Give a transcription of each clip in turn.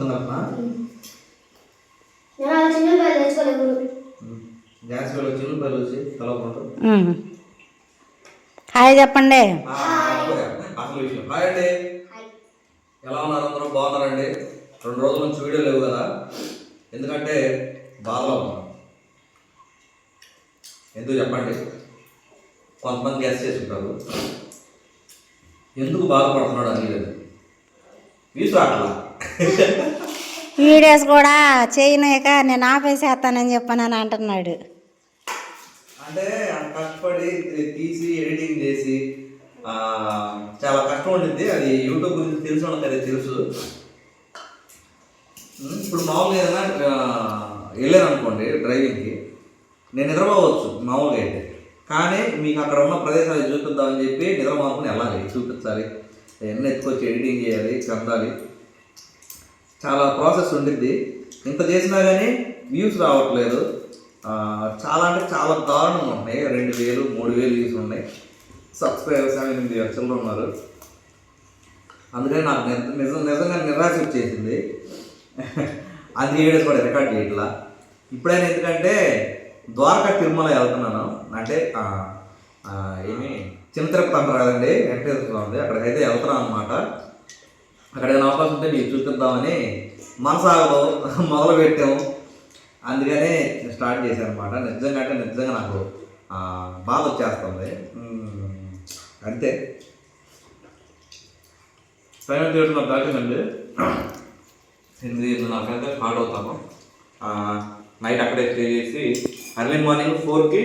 మొత్తం తప్ప గ్యాస్ వాళ్ళు చిన్న పళ్ళు వచ్చి కలవకుండా హాయ్ చెప్పండి. అసలు విషయం హాయ్ అండి, ఎలా ఉన్నారు అందరూ? బాగున్నారండి? 2 రోజుల నుంచి వీడియో లేవు కదా, ఎందుకంటే బాధలో ఉన్నాం. ఎందుకు చెప్పండి? కొంతమంది గ్యాస్ చేసుకుంటారు, ఎందుకు బాధపడుతున్నాడు అని లేదు. వీసు అట్లా వీడియోస్ కూడా చేయలేక నేను ఆపేసేస్తానని చెప్పానని అంటున్నాడు. అంటే కష్టపడి తీసి ఎడిటింగ్ చేసి చాలా కష్టం ఉంటుంది. అది యూట్యూబ్ గురించి తెలిసి ఉండదు, అది తెలుసు. ఇప్పుడు మామూలుగా ఏదైనా వెళ్ళాను అనుకోండి డ్రైవింగ్కి, నేను నిద్రపోవచ్చు మామూలుగా అయితే, కానీ మీకు అక్కడ ఉన్న ప్రదేశాలు చూపిద్దామని చెప్పి నిద్ర మానుకుని వెళ్ళాలి, చూపించాలి, అవన్నీ ఎత్తుకొచ్చి ఎడిటింగ్ చేయాలి, చందాలి, చాలా ప్రాసెస్ ఉంటుంది. ఇంత చేసినా కానీ వ్యూస్ రావట్లేదు. చాలా అంటే చాలా దారుణంగా ఉన్నాయి. 2000, 3000 వ్యూస్ ఉన్నాయి. సబ్స్క్రైబర్స్ 8 లక్షలు ఉన్నారు. అందుకని నాకు నిజంగా నిరాశ వచ్చేసింది. అది వీడియోస్ కూడా రికార్డ్ చేయట్లా. ఇప్పుడైనా ఎందుకంటే ద్వారకా తిరుమల వెళ్తున్నాను, అంటే ఏమి చిన్న తిరుపతి అంటారు కదండి, వెంకటేశ్వర స్వామి, అక్కడికైతే వెళ్తున్నాను అనమాట. అక్కడ ఏదైనా అవకాశం ఉంటే మీకు చూపిద్దామని మనసాగలో మొదలు పెట్టాము. అందుకనే స్టార్ట్ చేశాను అనమాట. నిజంగా అంటే నిజంగా నాకు బాధ వచ్చేస్తుంది అంతే. టైం థియేటర్ నాకు దాటిందండి. 8:30 స్టార్ట్ అవుతాము. నైట్ అక్కడే స్టే చేసి ఎర్లీ మార్నింగ్ 4కి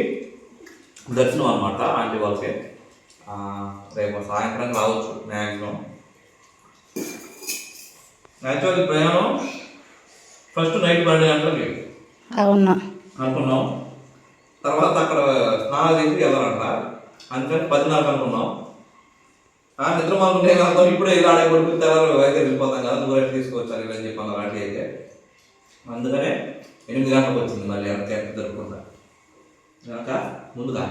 దర్శనం అనమాట ఆంటీ వాళ్ళకి. రేపు సాయంత్రం రావచ్చు మ్యాక్సిమం. యాక్చువల్లీ ప్రయాణం ఫస్ట్ నైట్ 12 గంటలకి అవును అనుకున్నాం. తర్వాత అక్కడ స్నానాలు చేసి వెళ్ళాలంట, అందుకని 10:30 అనుకున్నాం. నిద్ర మాకుంటే వెళ్తాం, ఇప్పుడే ఇలా ఆడే కొడుకు తెల్లారు అయితే వెళ్ళిపోతాం కదా, నువ్వు రేపు తీసుకొచ్చారు ఇలా అని చెప్పాను అలాంటి అయితే. అందుకనే 8 గంటలకు వచ్చింది మళ్ళీ వెనక జరుపుకుంటా, వెనక ముందుగా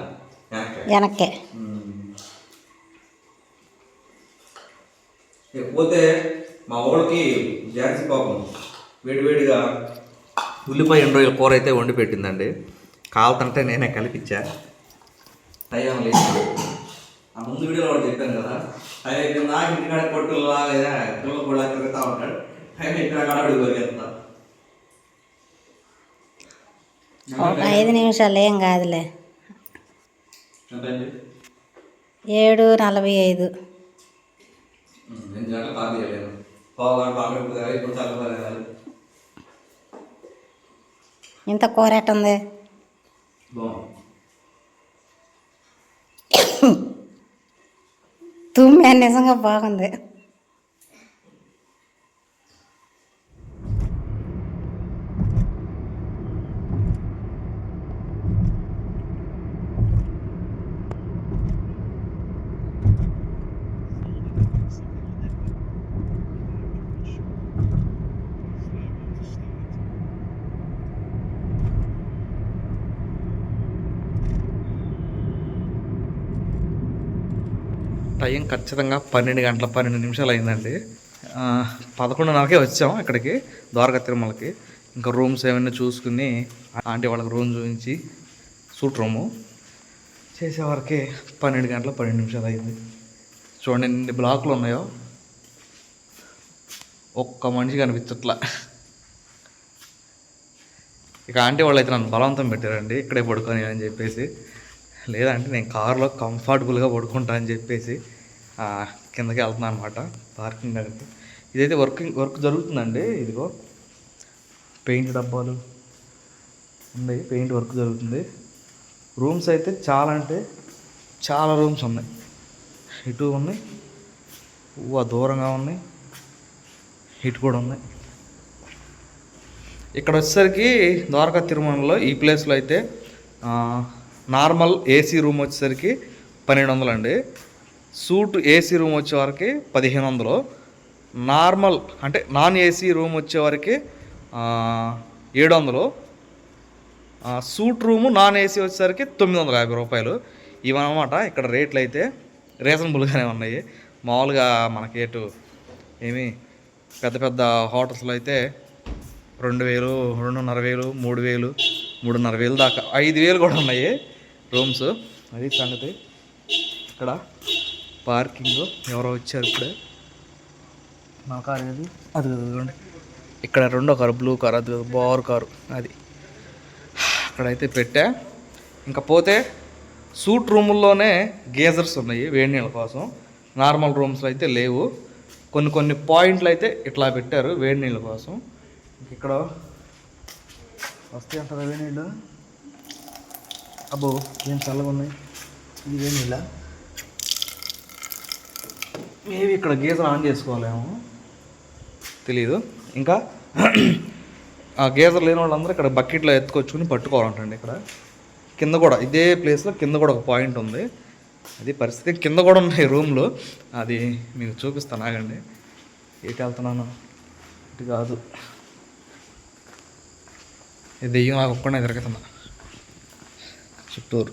వెనక్కే. పోతే మా ఊళ్ళకి జాన్సీ పాపం వేడివేడిగా ఉల్లిపాయ 2 రోజుల కూర అయితే వండి పెట్టిందండి. కాలుతుంటే నేనే కలిపించా. టైం లేదు, ఆ ముందు వీడియోలో కూడా చెప్పాను కదా, టైం అయిపోయింది నాకు ఇంటికాడ కొట్టులాగా పిల్లలు కూడా తిరుగుతూ ఉంటాడు, టైం ఇక్కడ కడబడి పరిగెత్తా. ఒక 5 నిమిషాలు ఏం కాదులే. ఎంతండి? 7:45. 8 గంటలు కాదు చేయలేను, పావుగంట ఆగకపోతే ఇప్పుడు చల్లబడాలి. ఇంత కూర ఎట్టుంది? తుమ్మే నిజంగా బాగుంది. టైం ఖచ్చితంగా 12 గంటల 12 నిమిషాలు అయిందండి. 11:30కే వచ్చాం ఇక్కడికి ద్వారకా తిరుమలకి. ఇంకా రూమ్స్ ఏమైనా చూసుకుని ఆంటీ వాళ్ళకి రూమ్ చూపించి సూట్ రూము చేసేవారికి 12 గంటల 12 నిమిషాలు అయింది. చూడండి ఎన్ని బ్లాక్లు ఉన్నాయో, ఒక్క మనిషి కనిపించట్లా. ఇక ఆంటీ వాళ్ళు అయితే నన్ను బలవంతం పెట్టారండి ఇక్కడే పడుకొని అని చెప్పేసి. లేదంటే నేను కారులో కంఫర్టబుల్గా పడుకుంటా అని చెప్పేసి కిందకి వెళ్తున్నాను అనమాట పార్కింగ్ దగ్గరికి. ఇదైతే వర్క్ జరుగుతుందండి. ఇదిగో పెయింట్ డబ్బాలు ఉన్నాయి, పెయింట్ వర్క్ జరుగుతుంది. రూమ్స్ అయితే చాలా అంటే చాలా రూమ్స్ ఉన్నాయి, ఇటు ఉన్నాయి, దూరంగా ఉన్నాయి, ఇటు కూడా ఉన్నాయి. ఇక్కడ వచ్చేసరికి ద్వారకా తిరుమలలో ఈ ప్లేస్లో అయితే నార్మల్ ఏసీ రూమ్ వచ్చేసరికి 1200 అండి. సూట్ ఏసీ రూమ్ వచ్చేవరకు 1500. నార్మల్ అంటే నాన్ ఏసీ రూమ్ వచ్చేవరకు 700. సూట్ రూము నాన్ ఏసీ వచ్చేసరికి 950 రూపాయలు. ఇవన్నమాట ఇక్కడ రేట్లు అయితే రీజనబుల్గానే ఉన్నాయి. మామూలుగా మనకి ఏమి పెద్ద పెద్ద హోటల్స్లో అయితే 2000, 2500, 3000, 3500 దాకా 5000 కూడా ఉన్నాయి రూమ్స్. అది సంగతి. ఇక్కడ పార్కింగ్ ఎవరో వచ్చారు ఇప్పుడే. నా కారు ఏది? అది చూడండి. ఇక్కడ రెండో కారు, బ్లూ కారు, అది బార్ కారు, అది అక్కడైతే పెట్టా. ఇంకా పోతే సూట్ రూముల్లోనే గేజర్స్ ఉన్నాయి వేడి నీళ్ళ కోసం. నార్మల్ రూమ్స్లో అయితే లేవు. కొన్ని పాయింట్లు అయితే ఇట్లా పెట్టారు వేడి నీళ్ళ కోసం. ఇక్కడ వస్తాయి అంటారా వేడి నీళ్ళు? అబ్బో ఏం చల్లగా ఉన్నాయి. ఇది వేడి నీళ్ళ మేబీ ఇక్కడ గీజర్ ఆన్ చేసుకోవాలేమో తెలీదు. ఇంకా ఆ గీజర్ లేని వాళ్ళందరూ ఇక్కడ బకెట్లో ఎత్తుకొచ్చుకుని పట్టుకోవాలంటండి. ఇక్కడ కింద కూడా ఇదే ప్లేస్లో కింద కూడా ఒక పాయింట్ ఉంది. అది పరిస్థితి. కింద కూడా ఉన్నాయి రూమ్లు. అది మీకు చూపిస్తాను, ఆగండి. ఎటు వెళ్తున్నాను? ఇటు కాదు, ఇది దెయ్యం నాకు ఒక్కడే తిరుగుతున్నా చుట్టూరు.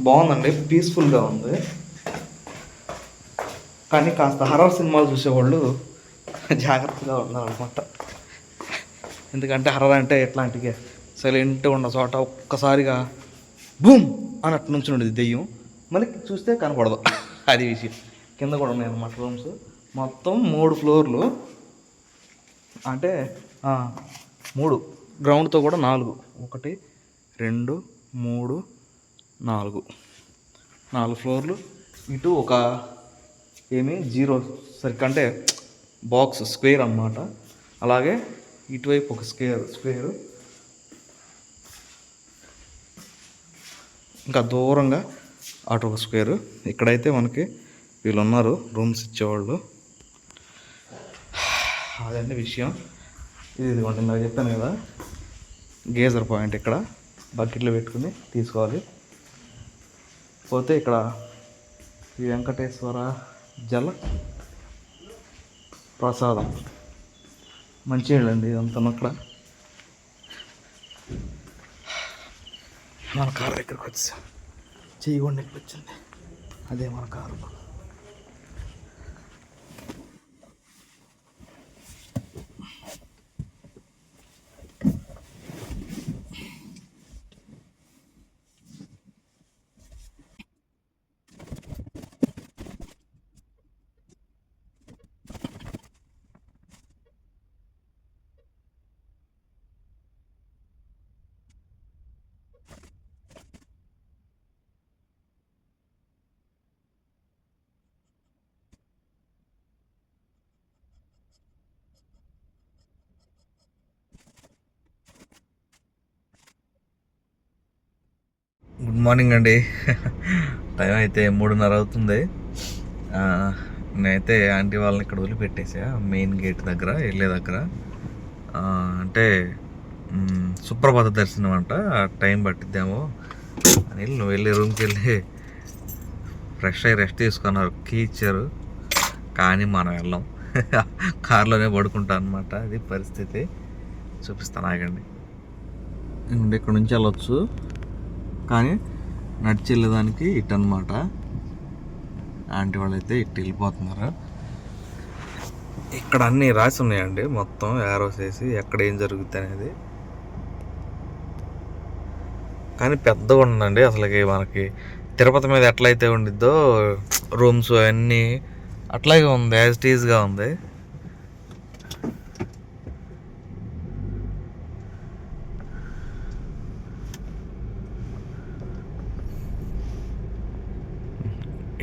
బాగుందండి, పీస్ఫుల్గా ఉంది. కానీ కాస్త హర్రర్ సినిమాలు చూసేవాళ్ళు జాగ్రత్తగా ఉండాలన్నమాట. ఎందుకంటే హర్రర్ అంటే ఎట్లాంటివి సైలెంట్ ఉన్న చోట ఒక్కసారిగా బూమ్ అన్నట్టు నుంచి ఉండేది దెయ్యం, మళ్ళీ చూస్తే కనపడదు. అది విషయం. కింద కూడా ఉన్నాయి అన్నమాట రూమ్స్. మొత్తం 3 ఫ్లోర్లు, అంటే 3 గ్రౌండ్తో కూడా 4. 1, 2, 3, 4 ఫ్లోర్లు. ఇటు ఒక 0 సరిగ్గా అంటే బాక్స్ స్క్వేర్ అన్నమాట. అలాగే ఇటువైపు ఒక స్క్వేరు. ఇంకా దూరంగా అటు ఒక స్క్వేరు. ఇక్కడైతే మనకి వీళ్ళు ఉన్నారు రూమ్స్ ఇచ్చేవాళ్ళు. అదండి విషయం. ఇదిగోండి నాకు చెప్పాను కదా, గేజర్ పాయింట్. ఇక్కడ బకెట్లో పెట్టుకుని తీసుకోవాలి. పోతే ఇక్కడ ఈ వెంకటేశ్వర జల ప్రసాదం మంచి అండి ఇదంతా. అక్కడ మన కారు దగ్గరకు వచ్చా, చెయ్యి కూడా నొప్పి వచ్చింది. అదే మన కారు. గుడ్ మార్నింగ్ అండి. టైం అయితే 3:30 అవుతుంది. నేనైతే ఆంటీ వాళ్ళని ఇక్కడ వదిలిపెట్టేసా మెయిన్ గేట్ దగ్గర వెళ్ళే దగ్గర. అంటే సుప్రభాత దర్శనం అంట, టైం పట్టిద్దామో అని నువ్వు వెళ్ళి రూమ్కి వెళ్ళి ఫ్రెష్ అయ్యి రెస్ట్ తీసుకున్నారు. కీ ఇచ్చారు, కానీ మనం వెళ్ళాం. కార్లోనే పడుకుంటాం అనమాట. అది పరిస్థితి. చూపిస్తాను, ఆగండి. ఇక్కడ నుంచి వెళ్ళొచ్చు, కానీ నడిచి వెళ్ళేదానికి ఇటు అనమాట. ఆంటీ వాళ్ళైతే ఇటు వెళ్ళిపోతున్నారు. ఇక్కడ అన్నీ రాసి ఉన్నాయండి, మొత్తం యారోస్ వేసి ఎక్కడ ఏం జరుగుతుంది అనేది. కానీ పెద్దగా ఉందండి అసలుకి. మనకి తిరుపతి మీద ఎట్లయితే ఉండిద్దో రూమ్స్ అవన్నీ అట్లాగే ఉంది, యాజ్ ఇట్ ఈజ్గా ఉంది.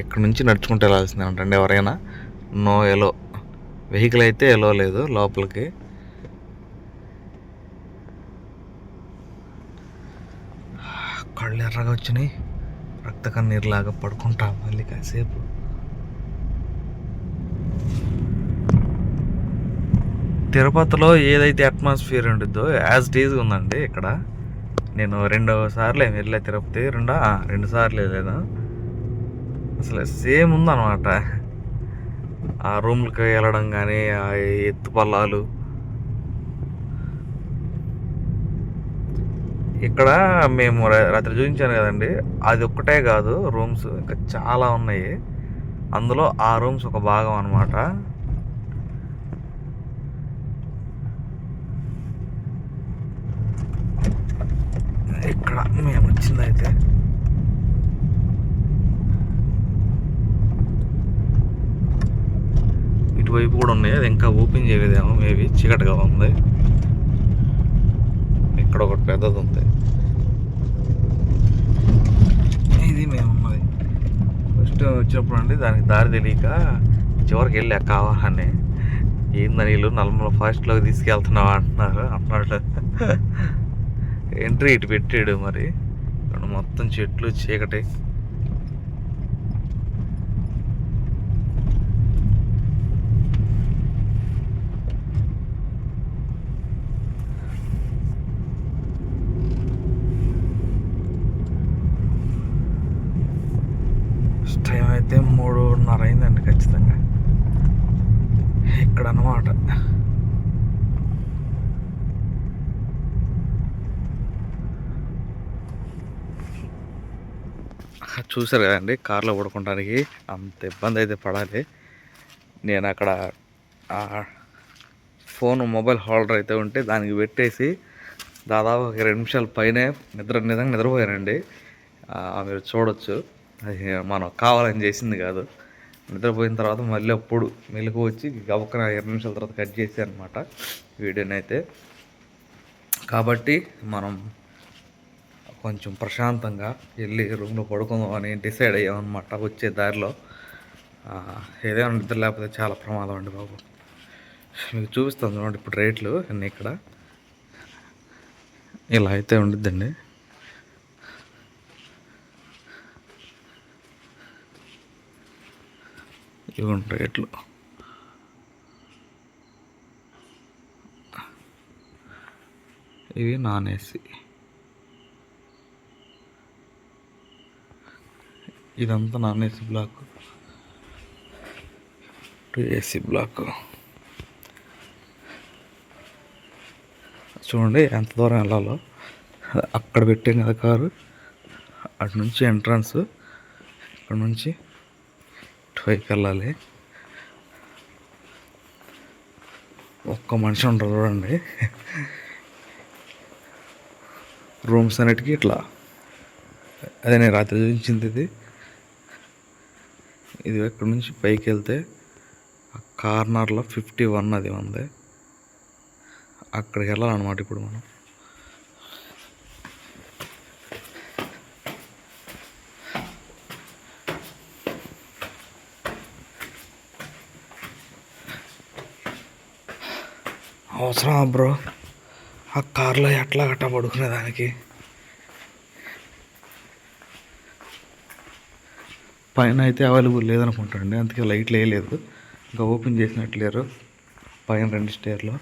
ఇక్కడ నుంచి నడుచుకుంటూ వెళ్ళాల్సిందే అంటండి ఎవరైనా. నో ఎలో, వెహికల్ అయితే ఎలో లేదు లోపలికి. కళ్ళు ఎర్రగా వచ్చినాయి, రక్త కన్నీరులాగా పడుకుంటాం మళ్ళీ కాసేపు. తిరుపతిలో ఏదైతే అట్మాస్ఫియర్ ఉంటుందో యాజ్ ఇట్ ఈజ్ ఉందండి ఇక్కడ. నేను 2 సార్లు ఏమి వెళ్ళా తిరుపతి, 2 సార్లు వెళ్ళాను. అసలు సేమ్ ఉందన్నమాట. ఆ రూమ్లకి వెళ్ళడం కానీ, ఆ ఎత్తు పల్లాలు. ఇక్కడ మేము రాత్రి చూపించాను కదండి, అది ఒక్కటే కాదు రూమ్స్, ఇంకా చాలా ఉన్నాయి. అందులో ఆ రూమ్స్ ఒక భాగం అనమాట. ఇక్కడ మేము వచ్చిందైతే ఇటువైపు కూడా ఉన్నాయి, అది ఇంకా ఓపెన్ చేయలేదేమో, మేబీ చీకటిగా ఉంది. ఇక్కడ ఒకటి పెద్దది ఉంది. ఇది మేము ఉన్నది ఫస్ట్ వచ్చినప్పుడు అండి, దానికి దారి తెలియక చివరికి వెళ్ళా కావాలని. ఏందని వీళ్ళు నల్లమల ఫాస్ట్లోకి తీసుకెళ్తున్నావా అన్నాడు. ఎంట్రీ ఇటు పెట్టాడు. మరి ఇక్కడ మొత్తం చెట్లు చీకటి. టైం అయితే 3:30 అయిందండి ఖచ్చితంగా ఇక్కడ అన్నమాట. చూసారు కదండి, కార్లో పడుకోవడానికి అంత ఇబ్బంది అయితే పడాలి. నేను అక్కడ ఫోన్ మొబైల్ హోల్డర్ అయితే ఉంటే దానికి పెట్టేసి దాదాపు ఒక 2 నిమిషాల పైనే నిజంగా నిద్రపోయానండి. మీరు చూడొచ్చు, అది మనం కావాలని చేసింది కాదు. నిద్రపోయిన తర్వాత మళ్ళీ అప్పుడు మెలకు వచ్చి గబక్కన 2 నిమిషాల తర్వాత కట్ చేసి అనమాట వీడియోని అయితే. కాబట్టి మనం కొంచెం ప్రశాంతంగా వెళ్ళి రూమ్లో పడుకుందాం అని డిసైడ్ అయ్యామన్నమాట వచ్చే దారిలో. ఏదైనా నిద్ర లేకపోతే చాలా ప్రమాదం అండి బాబు. మీకు చూపిస్తాను చూడండి ఇప్పుడు రేట్లు అన్నీ. ఇక్కడ ఇలా అయితే ఉండిద్దండి. ఇవ్వండి రేట్లు. ఇవి నాన్ ఏసీ, ఇదంతా non AC block, AC block. చూడండి ఎంత దూరం వెళ్ళాలో. అక్కడ పెట్టాం కదా కారు, అటు నుంచి ఎంట్రన్స్, ఇక్కడ నుంచి ఇటువైపు వెళ్ళాలి. ఒక్క మనిషి ఉంటారు చూడండి. రూమ్స్ అన్నిటికీ ఇట్లా, అదే నేను రాత్రి చూపించింది ఇది. ఇది ఇక్కడ నుంచి పైకి వెళ్తే ఆ కార్నర్లో 51 అది ఉంది, అక్కడికి వెళ్ళాలన్నమాట ఇప్పుడు మనం. అవసరమా బ్రో ఆ కార్లో ఎట్లా గట్టా పడుకునేదానికి? పైన అయితే అవైలబుల్ లేదనుకుంటాండి, అందుకే లైట్లు వేయలేదు. ఇంకా ఓపెన్ చేసినట్లు లేరు పైన 2 స్టేర్లో.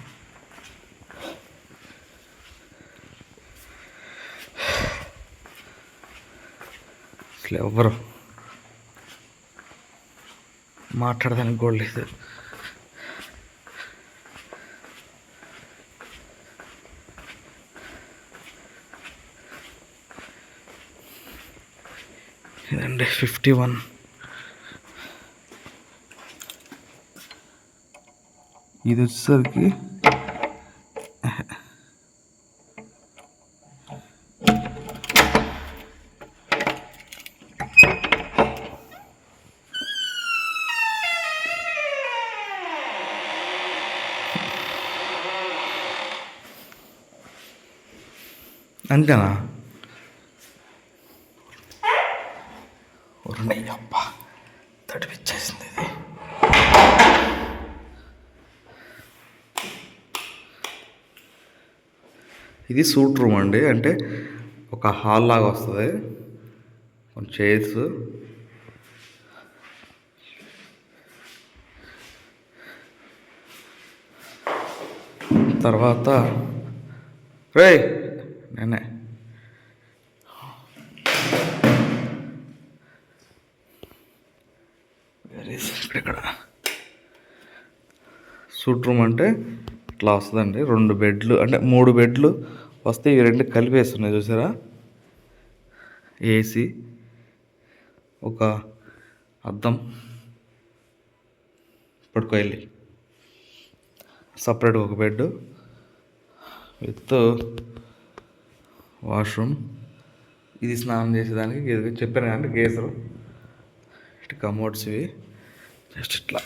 అసలు ఎవరు మాట్లాడడానికి కూడా లేదు. ఇదండి 51. ఇది వచ్చేసరికి అంతేనా? అబ్బా తడిపిచ్చేసింది ఇది. ఇది సూట్ రూమ్ అండి, అంటే ఒక హాల్ లాగా వస్తుంది, కొన్ని చైర్స్, తర్వాత నేనే ఇక్కడ సూట్ రూమ్ అంటే ఇట్లా వస్తుందండి. 2 బెడ్లు అంటే 3 బెడ్లు వస్తే ఇవి 2 కలిపేస్తున్నాయి చూసారా. ఏసీ, ఒక అద్దం, పడుకోవాలి. సపరేట్ ఒక బెడ్ విత్ వాష్రూమ్. ఇది స్నానం చేసేదానికి చెప్పాను కానీ గేజరు. ఇటు కమోడ్స్ ఇవి జస్ట్ ఇట్లా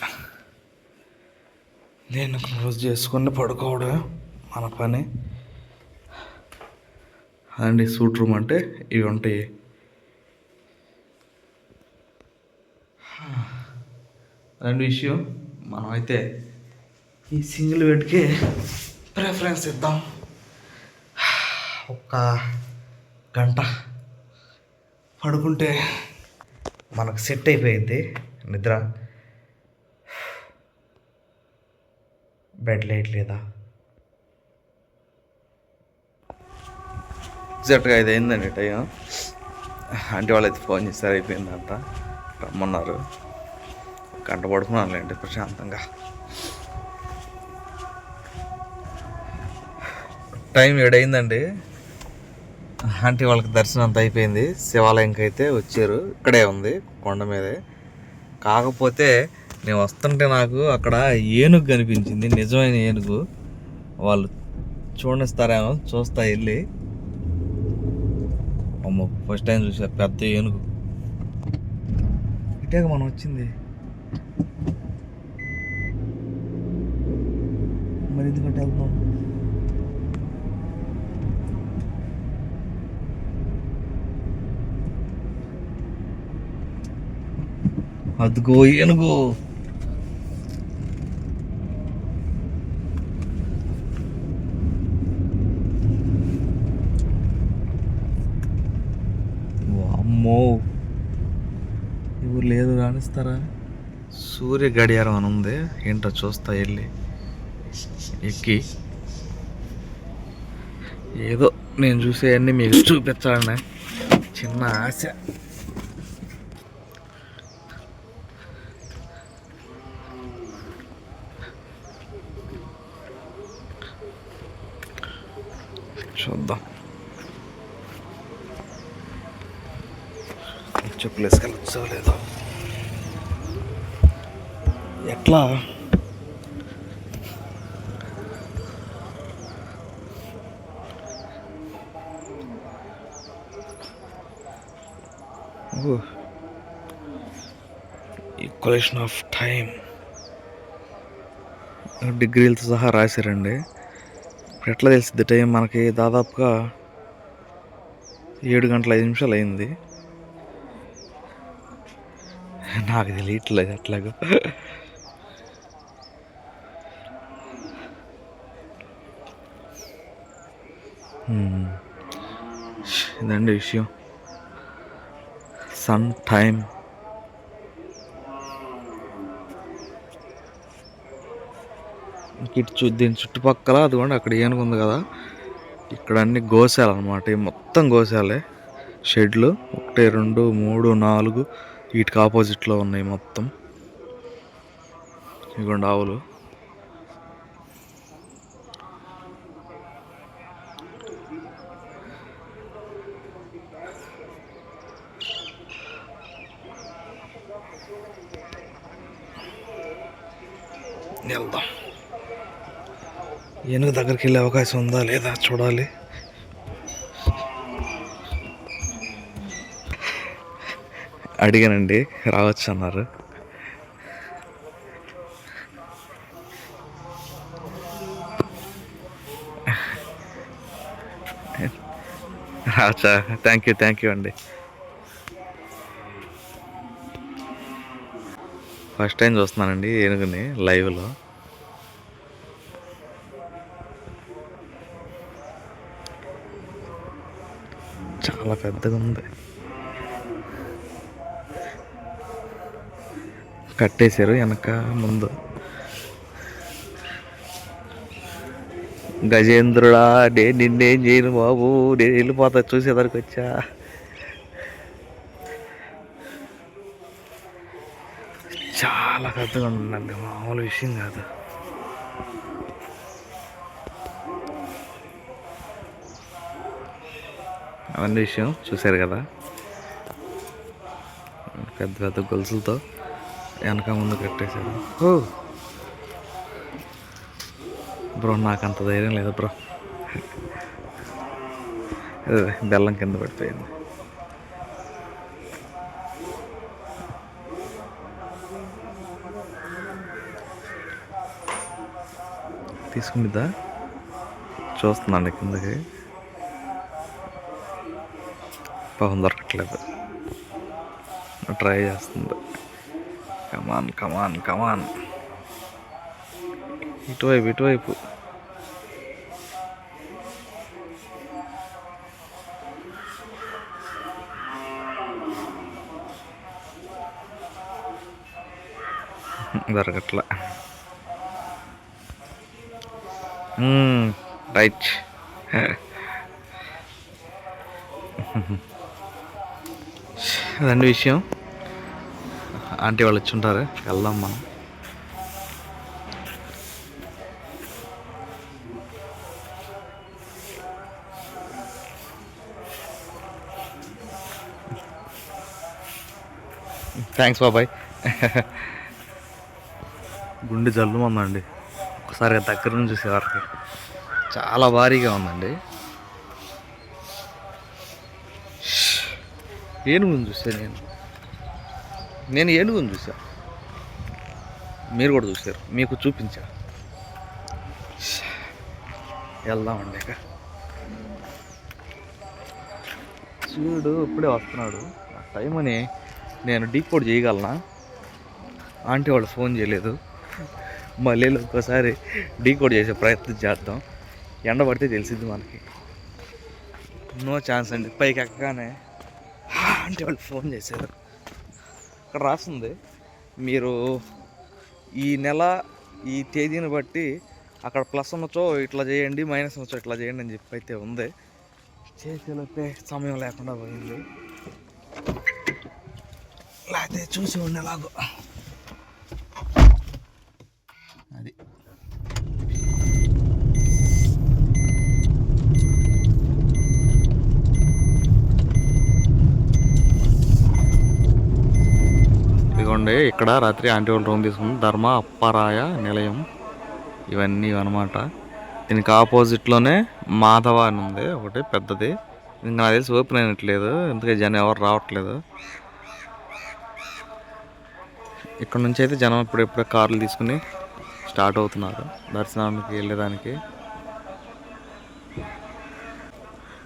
నేను క్లోజ్ చేసుకొని పడుకోవడం మన పని. అదండి సూట్ రూమ్ అంటే ఇవి ఉంటాయి. రెండు విషయం మనమైతే ఈ సింగిల్ బెడ్కి ప్రిఫరెన్స్ ఇద్దాం. ఒక గంట పడుకుంటే మనకు సెట్ అయిపోయింది నిద్ర. బెడ్ లైట్ లేదా? ఎగ్జాక్ట్గా 5 అయిందండి టైం. అంటే వాళ్ళైతే ఫోన్ చేస్తారు, అయిపోయిందంట, రమ్మన్నారు. గంట పడుకున్నానులేండి ప్రశాంతంగా. టైం 7 అయిందండి. అంటే వాళ్ళకి దర్శనం అంతా అయిపోయింది. శివాలయంకి అయితే వచ్చారు, ఇక్కడే ఉంది కొండ మీదే. కాకపోతే నేను వస్తుంటే నాకు అక్కడ ఏనుగు కనిపించింది, నిజమైన ఏనుగు. వాళ్ళు చూడనిస్తారేమో, చూస్తా వెళ్ళి. అమ్మో, ఫస్ట్ టైం చూసా పెద్ద ఏనుగు. ఇటేగా మనం వచ్చింది, మరి ఎందుకంటే వెళ్తున్నాం. అదిగో ఏనుగు. అమ్మో, ఎవరు లేదు, రాణిస్తారా? సూర్య గడియారం అని ఉంది, ఏంటో చూస్తా వెళ్ళి ఎక్కి. ఏదో నేను చూసేవన్నీ మీకు చూపించాలనే చిన్న ఆశ. చూద్దాం చెప్పులు వేసుకెళ్ళొచ్చో లేదో. ఎట్లా ఈక్వలేషన్ ఆఫ్ టైం డిగ్రీలతో సహా రాశారండి. ఇప్పుడు ఎట్లా తెలిసింది టైం మనకి? దాదాపుగా 7 గంటల 5 నిమిషాలు అయింది. నాకు తెలియట్లేదు ఎట్లాగో. ఇదండి విషయం. Sun time. ఇటు దీని చుట్టుపక్కల అదిగోండి అక్కడ ఏనుగు ఉంది కదా, ఇక్కడ అన్ని గోశాలు అనమాట. మొత్తం గోశాలే. షెడ్లు 1 2 3 4 వీటికి ఆపోజిట్లో ఉన్నాయి మొత్తం. ఇదిగోండి ఆవులు. వెళ్దాం. ఏనుగు దగ్గరికి వెళ్ళే అవకాశం ఉందా లేదా చూడాలి. అడిగానండి, రావచ్చు అన్నారు. రావచ్చా? థ్యాంక్ యూ అండి. ఫస్ట్ టైం చూస్తున్నానండి ఏనుగుని లైవ్లో. చాలా పెద్దగా ఉంది. కట్టేశారు వెనక ముందు. గజేంద్రుడా, నేను నిన్నేం చేయను బాబు, నేను వెళ్ళిపోతా, చూసేదానికి వచ్చా. చాలా పెద్దగా ఉందండి, మామూలు విషయం కాదు. అవన్నీ విషయం చూశారు కదా, పెద్ద పెద్ద గొలుసులతో వెనక ముందు కట్టేశారు. బ్రో నాకు అంత ధైర్యం లేదు బ్రో. బెల్లం కింద పడిపోయింది. తీసుకుంటుందా చూస్తున్నాండి కిందకి. పాపం దొరకట్లేదు, ట్రై చేస్తుంది. కమాన్ కమాన్ కమాన్, ఇటువైపు ఇటువైపు. దొరకట్లా. రైట్. అదండి విషయం. ఆంటీ వాళ్ళు వచ్చి ఉంటారు, వెళ్దాం మనం. థ్యాంక్స్ బాబాయ్. గుండె జల్లుమందండి ఒకసారి దగ్గర నుంచి చూసేవారికి. చాలా భారీగా ఉందండి. ఏనుగుని చూసా నేను ఏనుగుని చూసా, మీరు కూడా చూసారు, మీకు చూపించా. వెళ్దామండి ఇక. సూర్యుడు ఇప్పుడే వస్తున్నాడు. ఆ టైం అని నేను డీకోడ్ చేయగలనా? ఆంటీ వాళ్ళు ఫోన్ చేయలేదు, మళ్ళీ ఒక్కసారి డీకోడ్ చేసే ప్రయత్నం చేద్దాం. ఎండ పడితే తెలిసింది మనకి. నో ఛాన్స్ అండి. పైకి ఎక్కగానే ఆంటీ వాళ్ళు ఫోన్ చేశారు. అక్కడ రాస్తుంది, మీరు ఈ నెల ఈ తేదీని బట్టి అక్కడ ప్లస్ ఉన్నచో ఇట్లా చేయండి, మైనస్ ఉన్నచో ఇట్లా చేయండి అని చెప్పి అయితే ఉంది. చేసేలోపే సమయం లేకుండా పోయింది. లేకపోతే చూసి ఉండేలాగో. అది ఇదిగోండి, ఇక్కడ రాత్రి ఆంటీ వాళ్ళు రూమ్ తీసుకుని ధర్మ అప్పారాయ నిలయం ఇవన్నీ అనమాట. దీనికి ఆపోజిట్లోనే మాధవ అని ఉంది ఒకటి పెద్దది. ఇంకా నాకు తెలిసి ఓపెన్ అయినట్లేదు, ఎందుకంటే జనం ఎవరు రావట్లేదు. ఇక్కడ నుంచి అయితే జనం ఇప్పుడెప్పుడే కార్లు తీసుకుని స్టార్ట్ అవుతున్నారు దర్శనానికి వెళ్ళేదానికి.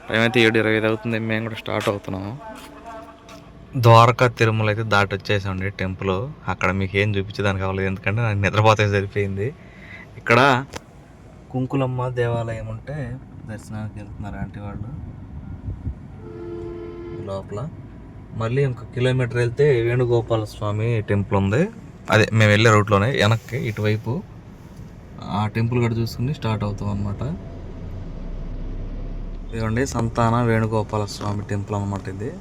టైం అయితే 7:25 అవుతుంది. మేము కూడా స్టార్ట్ అవుతున్నాము. ద్వారకా తిరుమల అయితే దాటి వచ్చేసామండి టెంపుల్. అక్కడ మీకు ఏం చూపించేదానికి అవ్వలేదు, ఎందుకంటే నాకు నిద్రపోతే సరిపోయింది. ఇక్కడ కుంకులమ్మ దేవాలయం ఉంటే దర్శనానికి వెళ్తున్నారు ఆంటీ వాళ్ళు లోపల. మళ్ళీ ఇంకొక కిలోమీటర్ వెళ్తే వేణుగోపాల స్వామి టెంపుల్ ఉంది. అదే మేము వెళ్ళే రూట్లోనే వెనక్కి ఇటువైపు ఆ టెంపుల్ కూడా చూసుకుని స్టార్ట్ అవుతాం అనమాట. ఇదిగోండి సంతాన వేణుగోపాల స్వామి టెంపుల్ అనమాట ఇది.